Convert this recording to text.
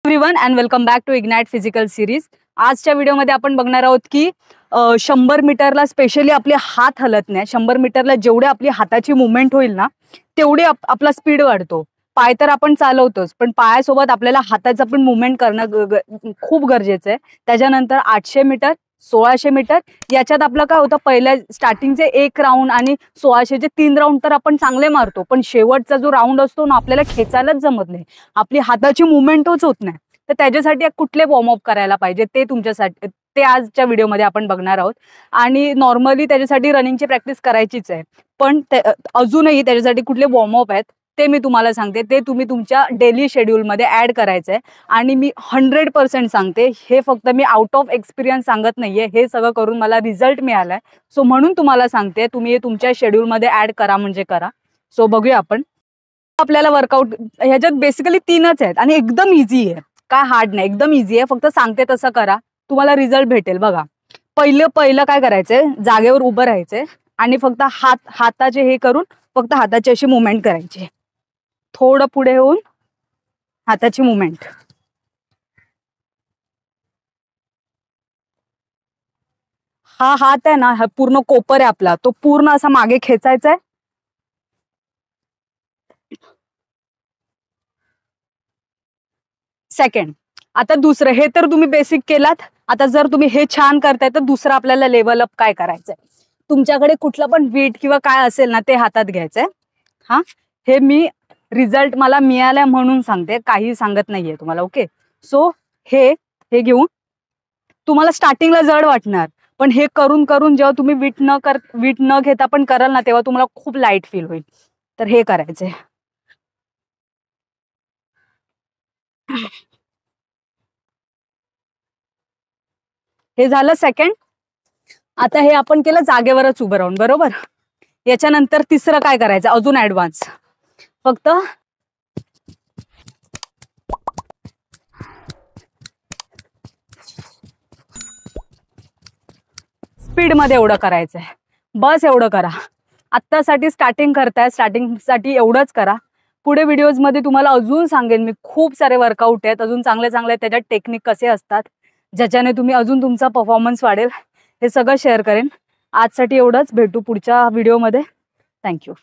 Everyone and welcome back to ignite physical series. आजच्या व्हिडिओमध्ये आपण बघणार आहोत की 100 मीटरला स्पेशली आपले हात हलत नाही। 100 मीटरला जेवढे आपली हाताची मुवमेंट होईल ना तेवढे आपला स्पीड वाढतो। पाय तर आपण चालवतोच, पण पायासोबत आपल्याला हाताचं पण मुवमेंट करणं खूप गरजेचं आहे। त्याच्यानंतर 800 मीटर 1600 मीटर याच्यात आपलं काय होतं, पहिल्या स्टार्टिंगचे 1 राऊंड आणि 1600चे 3 राऊंड तर आपण चांगले मारतो, पण शेवटचा जो राऊंड असतो ना आपल्याला खेचायलाच जमत नाही, आपली हाताची मुवमेंटच होत नाही। तर त्याच्यासाठी कुठले वॉर्मअप करायला पाहिजे ते तुमच्यासाठी ते आजच्या व्हिडिओमध्ये आपण बघणार आहोत। आणि नॉर्मली त्याच्यासाठी रनिंगची प्रॅक्टिस करायचीच आहे, पण अजूनही त्याच्यासाठी कुठले वॉर्मअप आहेत ते मी तुम्हाला सांगते। ते तुम्ही तुमच्या डेली शेड्यूलमध्ये ऍड करायचं आहे। आणि मी 100% सांगते, हे फक्त मी आउट ऑफ एक्सपिरियन्स सांगत नाहीये, हे सगळं करून मला रिझल्ट मिळालाय। सो म्हणून तुम्हाला सांगते, तुम्ही हे तुमच्या शेड्यूलमध्ये ऍड करा म्हणजे करा। सो बघूया आपण। आपल्याला वर्कआउट ह्याच्यात बेसिकली 3च आहेत आणि एकदम इझी आहे, काय हार्ड नाही, एकदम इझी आहे। फक्त सांगते तसं करा, तुम्हाला रिझल्ट भेटेल। बघा, पहिलं काय करायचंय, जागेवर उभं राहायचंय आणि फक्त हाताचे हे करून फक्त हाताची अशी मुवमेंट करायची, थोडं पुढे होऊन हाताची मुवमेंट। हा हात आहे ना, हा पूर्ण कोपर आहे आपला, तो पूर्ण असा मागे खेचायचा आहे। सेकंड, आता दुसरं, हे तर तुम्ही बेसिक केलात। आता जर तुम्ही हे छान करताय तर दुसरं आपल्याला लेवल अप काय करायचंय, तुमच्याकडे कुठलं पण वेट किंवा काय असेल ना ते हातात घ्यायचंय। हा, हे मी रिझल्ट मला मिळालाय म्हणून सांगते, काही सांगत नाहीये तुम्हाला। ओके, सो हे घेऊन तुम्हाला स्टार्टिंगला जड वाटणार, पण हे करून करून जेव्हा तुम्ही वीट न घेता पण कराल ना, तेव्हा तुम्हाला खूप लाईट फील होईल। तर हे करायचंय। हे झालं सेकंड। आता हे आपण केलं जागेवरच उभं राहून, बरोबर। याच्यानंतर तिसरं काय करायचं, अजून ऍडव्हान्स, फक्त स्पीड मध्ये एवढं करायचंय, बस एवढं करा। आत्तासाठी स्टार्टिंग करताय, स्टार्टिंगसाठी एवढंच करा। पुढे व्हिडिओज मध्ये तुम्हाला अजून सांगेन मी, खूप सारे वर्कआउट आहेत अजून चांगले चांगले, त्याच्यात टेक्निक कसे असतात ज्याच्याने तुम्ही अजून तुमचा परफॉर्मन्स वाढेल, हे सगळं शेअर करेन। आजसाठी एवढंच, भेटू पुढच्या व्हिडिओमध्ये। थँक्यू।